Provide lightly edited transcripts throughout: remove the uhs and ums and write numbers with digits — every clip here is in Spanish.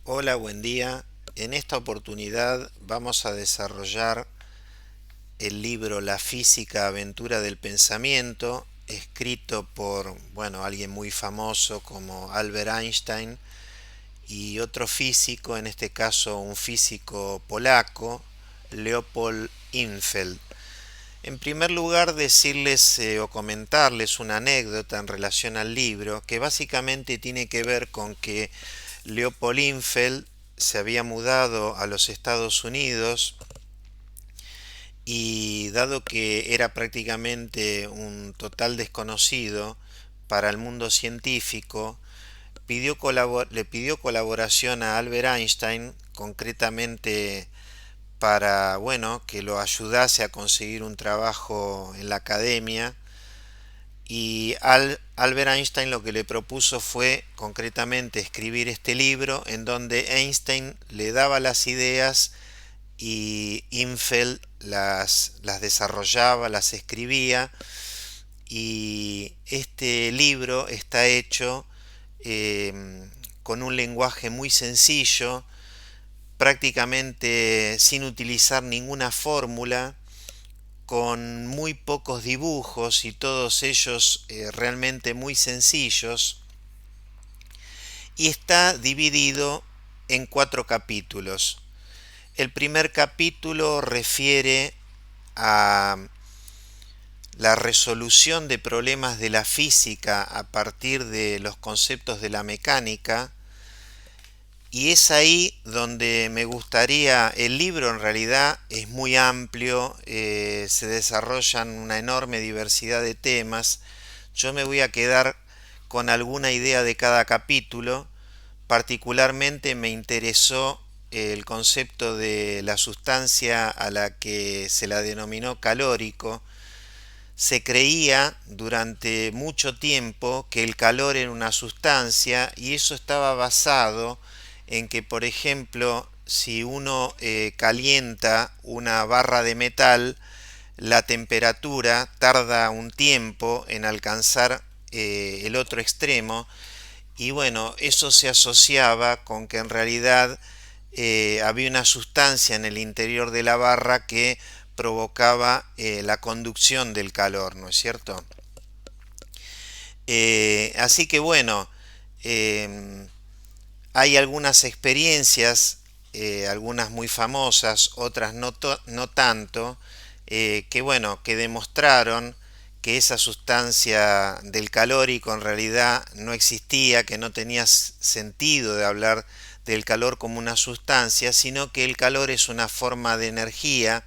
Hola, buen día. En esta oportunidad vamos a desarrollar el libro La física aventura del pensamiento, escrito por, alguien muy famoso como Albert Einstein y otro físico, en este caso un físico polaco, Leopold Infeld. En primer lugar, decirles o comentarles una anécdota en relación al libro, que básicamente tiene que ver con que Leopold Infeld se había mudado a los Estados Unidos y dado que era prácticamente un total desconocido para el mundo científico, le pidió colaboración a Albert Einstein, concretamente para, que lo ayudase a conseguir un trabajo en la academia. Y Albert Einstein lo que le propuso fue concretamente escribir este libro en donde Einstein le daba las ideas y Infeld las desarrollaba, las escribía, y este libro está hecho con un lenguaje muy sencillo, prácticamente sin utilizar ninguna fórmula, con muy pocos dibujos y todos ellos realmente muy sencillos, y está dividido en 4 capítulos. El primer capítulo refiere a la resolución de problemas de la física a partir de los conceptos de la mecánica, y es ahí donde me gustaría, el libro en realidad es muy amplio, se desarrollan una enorme diversidad de temas. Yo me voy a quedar con alguna idea de cada capítulo. Particularmente me interesó el concepto de la sustancia a la que se la denominó calórico. Se creía durante mucho tiempo que el calor era una sustancia, y eso estaba basado en que, por ejemplo, si uno calienta una barra de metal, la temperatura tarda un tiempo en alcanzar el otro extremo, y bueno, eso se asociaba con que en realidad había una sustancia en el interior de la barra que provocaba la conducción del calor, ¿no es cierto? Así que bueno, eh, hay algunas experiencias, algunas muy famosas, otras no tanto, que bueno, que demostraron que esa sustancia del calórico en realidad no existía, que no tenía sentido de hablar del calor como una sustancia, sino que el calor es una forma de energía,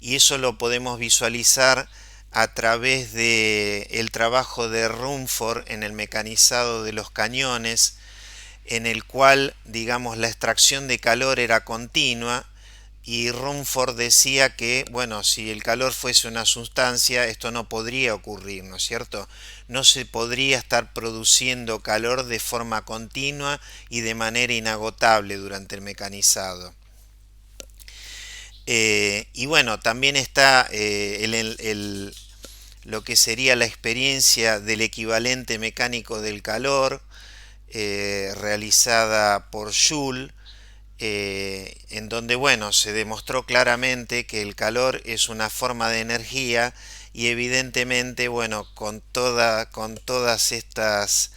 y eso lo podemos visualizar a través de el trabajo de Rumford en el mecanizado de los cañones, en el cual, digamos, la extracción de calor era continua, y Rumford decía que, bueno, si el calor fuese una sustancia, esto no podría ocurrir, ¿no es cierto? No se podría estar produciendo calor de forma continua y de manera inagotable durante el mecanizado. Y bueno, también está lo que sería la experiencia del equivalente mecánico del calor, realizada por Joule, en donde, bueno, se demostró claramente que el calor es una forma de energía, y evidentemente, bueno, con todas estas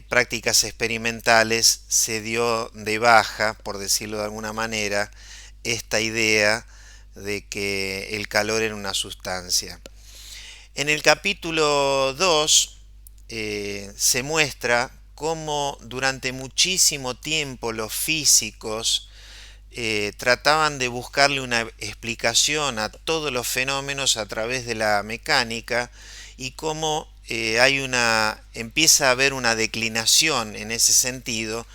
prácticas experimentales se dio de baja, por decirlo de alguna manera, esta idea de que el calor era una sustancia. En el capítulo 2 se muestra cómo durante muchísimo tiempo los físicos trataban de buscarle una explicación a todos los fenómenos a través de la mecánica, y cómo empieza a haber una declinación en ese sentido,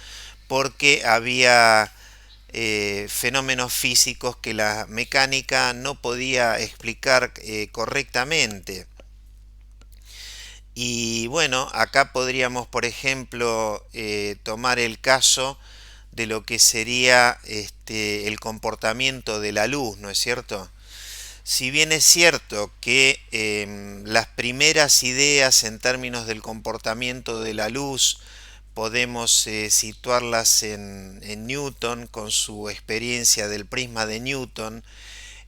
porque había fenómenos físicos que la mecánica no podía explicar correctamente. Y bueno, acá podríamos, por ejemplo, tomar el caso de lo que sería el comportamiento de la luz, ¿no es cierto? Si bien es cierto que las primeras ideas en términos del comportamiento de la luz podemos situarlas en Newton con su experiencia del prisma de Newton,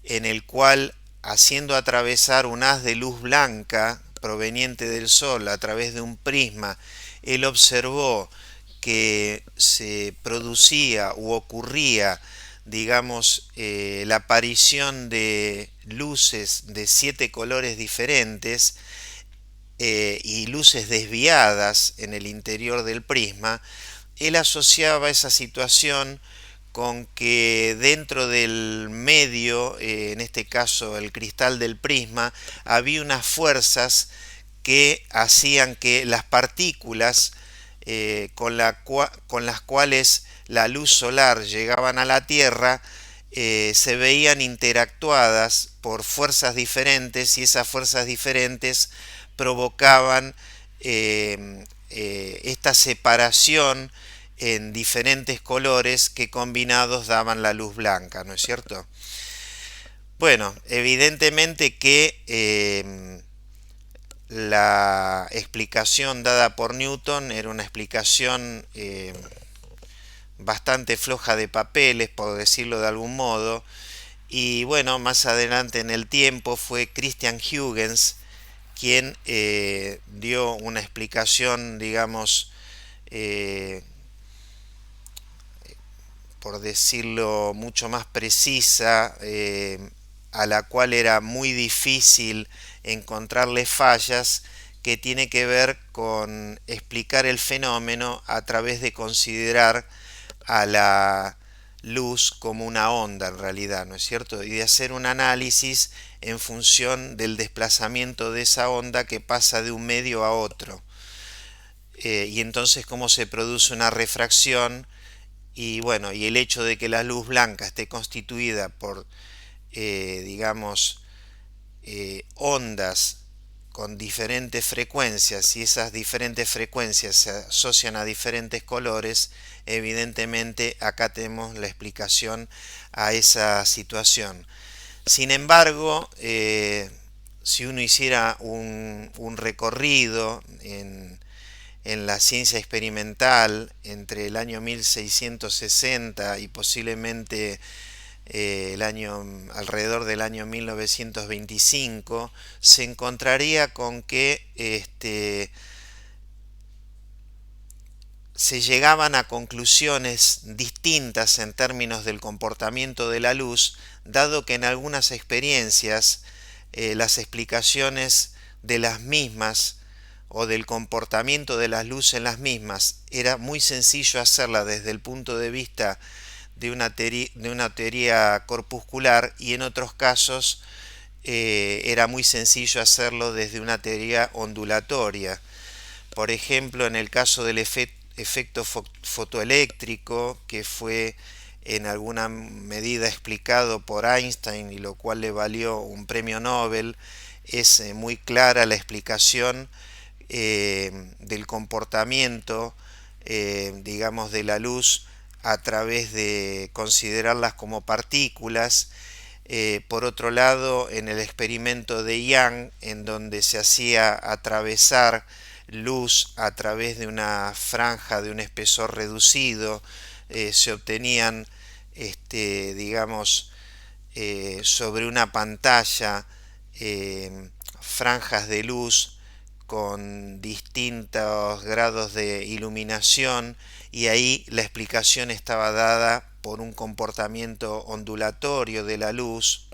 en el cual, haciendo atravesar un haz de luz blanca proveniente del Sol a través de un prisma, él observó que se producía u ocurría, digamos, la aparición de luces de 7 colores diferentes y luces desviadas en el interior del prisma. Él asociaba esa situación con que dentro del medio, en este caso el cristal del prisma, había unas fuerzas que hacían que las partículas con las cuales la luz solar llegaban a la Tierra se veían interactuadas por fuerzas diferentes, y esas fuerzas diferentes provocaban esta separación en diferentes colores que combinados daban la luz blanca, ¿no es cierto? Bueno, evidentemente que la explicación dada por Newton era una explicación bastante floja de papeles, por decirlo de algún modo, y bueno, más adelante en el tiempo fue Christian Huygens quien dio una explicación, digamos, por decirlo mucho más precisa, a la cual era muy difícil encontrarle fallas, que tiene que ver con explicar el fenómeno a través de considerar a la luz como una onda en realidad, ¿no es cierto? Y de hacer un análisis en función del desplazamiento de esa onda que pasa de un medio a otro. Y entonces cómo se produce una refracción, y bueno, y el hecho de que la luz blanca esté constituida por, digamos, ondas con diferentes frecuencias, y esas diferentes frecuencias se asocian a diferentes colores, evidentemente acá tenemos la explicación a esa situación. Sin embargo, si uno hiciera un recorrido en la ciencia experimental entre el año 1660 y posiblemente alrededor del año 1925, se encontraría con que se llegaban a conclusiones distintas en términos del comportamiento de la luz, dado que en algunas experiencias las explicaciones de las mismas o del comportamiento de las luces en las mismas era muy sencillo hacerla desde el punto de vista de una teoría corpuscular, y en otros casos era muy sencillo hacerlo desde una teoría ondulatoria. Por ejemplo, en el caso del efecto fotoeléctrico, que fue en alguna medida explicado por Einstein y lo cual le valió un premio Nobel, es muy clara la explicación del comportamiento, digamos, de la luz a través de considerarlas como partículas. Por otro lado, en el experimento de Young, en donde se hacía atravesar luz a través de una franja de un espesor reducido, se obtenían, digamos, sobre una pantalla franjas de luz con distintos grados de iluminación, y ahí la explicación estaba dada por un comportamiento ondulatorio de la luz.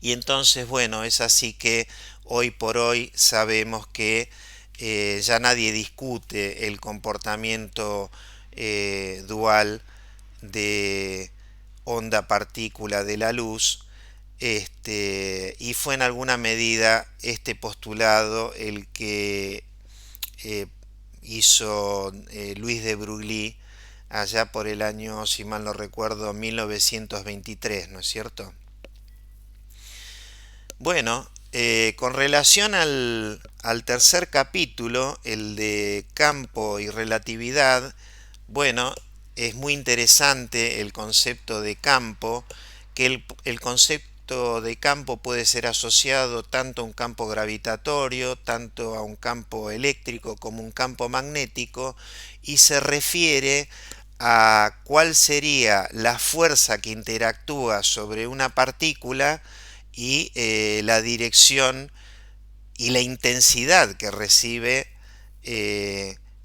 Y entonces, bueno, es así que hoy por hoy sabemos que ya nadie discute el comportamiento dual de onda-partícula de la luz, y fue en alguna medida este postulado el que hizo Luis de Broglie allá por el año, si mal no recuerdo, 1923, ¿no es cierto? Bueno, con relación al tercer capítulo, el de campo y relatividad, bueno, es muy interesante el concepto de campo, que el concepto concepto de campo puede ser asociado tanto a un campo gravitatorio, tanto a un campo eléctrico como un campo magnético, y se refiere a cuál sería la fuerza que interactúa sobre una partícula y la dirección y la intensidad que recibe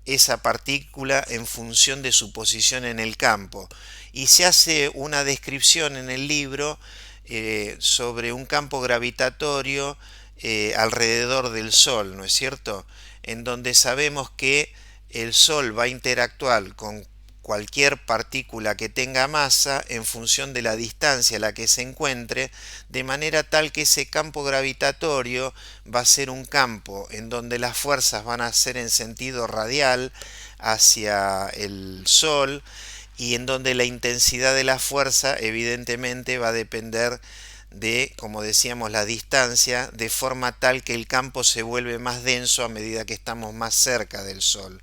esa partícula en función de su posición en el campo. Y se hace una descripción en el libro sobre un campo gravitatorio alrededor del Sol, ¿no es cierto? En donde sabemos que el Sol va a interactuar con cualquier partícula que tenga masa en función de la distancia a la que se encuentre, de manera tal que ese campo gravitatorio va a ser un campo en donde las fuerzas van a ser en sentido radial hacia el Sol, y en donde la intensidad de la fuerza evidentemente va a depender de, como decíamos, la distancia, de forma tal que el campo se vuelve más denso a medida que estamos más cerca del Sol.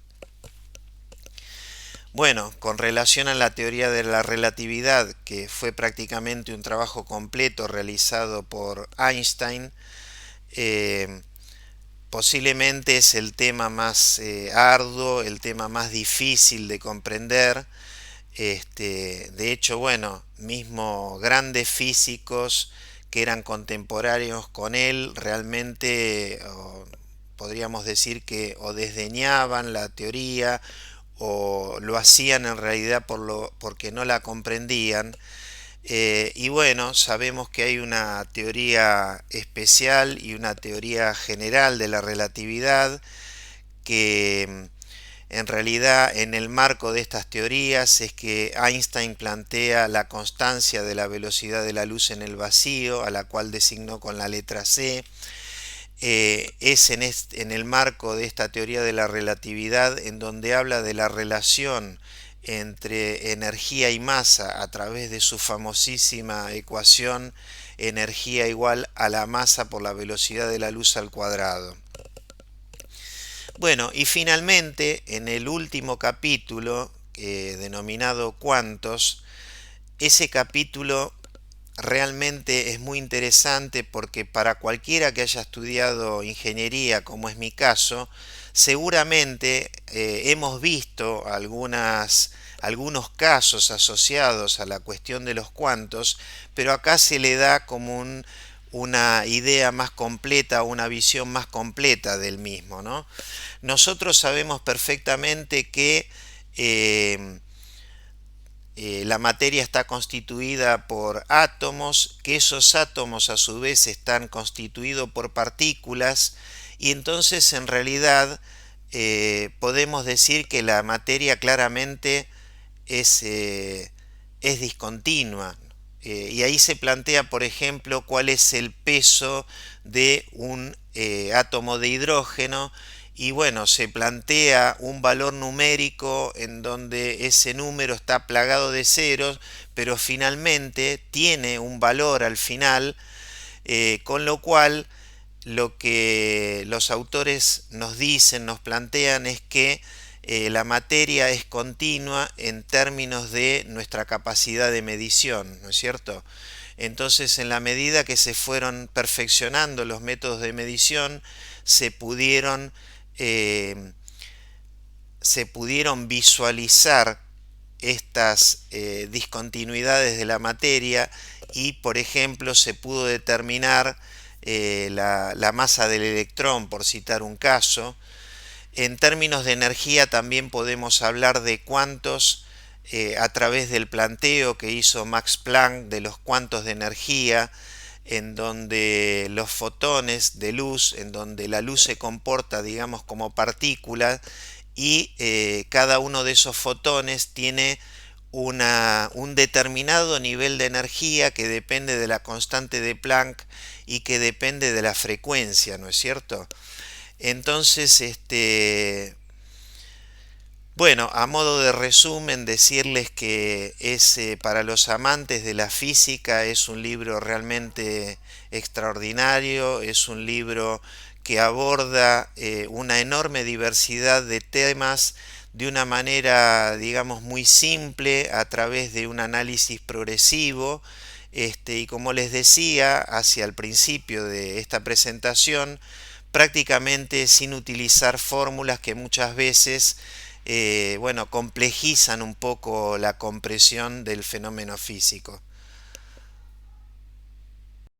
Bueno, con relación a la teoría de la relatividad, que fue prácticamente un trabajo completo realizado por Einstein, posiblemente es el tema más arduo, el tema más difícil de comprender. De hecho, bueno, mismo grandes físicos que eran contemporáneos con él realmente podríamos decir que o desdeñaban la teoría o lo hacían en realidad porque no la comprendían. Y bueno, sabemos que hay una teoría especial y una teoría general de la relatividad que en realidad en el marco de estas teorías es que Einstein plantea la constancia de la velocidad de la luz en el vacío, a la cual designó con la letra C. Es en el marco de esta teoría de la relatividad en donde habla de la relación entre energía y masa a través de su famosísima ecuación energía igual a la masa por la velocidad de la luz al cuadrado. Bueno, y finalmente en el último capítulo denominado Cuantos, ese capítulo realmente es muy interesante porque para cualquiera que haya estudiado ingeniería, como es mi caso, seguramente hemos visto algunos casos asociados a la cuestión de los cuantos, pero acá se le da como una idea más completa, una visión más completa del mismo, ¿no? Nosotros sabemos perfectamente que la materia está constituida por átomos, que esos átomos a su vez están constituidos por partículas, y entonces en realidad podemos decir que la materia claramente es discontinua. Y ahí se plantea, por ejemplo, cuál es el peso de un átomo de hidrógeno, y bueno, se plantea un valor numérico en donde ese número está plagado de ceros, pero finalmente tiene un valor al final, con lo cual lo que los autores nos dicen, nos plantean es que la materia es continua en términos de nuestra capacidad de medición, ¿no es cierto? Entonces, en la medida que se fueron perfeccionando los métodos de medición, se pudieron visualizar estas discontinuidades de la materia y, por ejemplo, se pudo determinar la masa del electrón, por citar un caso. En términos de energía también podemos hablar de cuantos a través del planteo que hizo Max Planck de los cuantos de energía, en donde los fotones de luz, en donde la luz se comporta, digamos, como partícula, y cada uno de esos fotones tiene un determinado nivel de energía que depende de la constante de Planck y que depende de la frecuencia, ¿no es cierto? Entonces, bueno, a modo de resumen, decirles que para los amantes de la física es un libro realmente extraordinario, es un libro que aborda una enorme diversidad de temas de una manera, digamos, muy simple a través de un análisis progresivo, y como les decía hacia el principio de esta presentación, prácticamente sin utilizar fórmulas que muchas veces bueno, complejizan un poco la comprensión del fenómeno físico.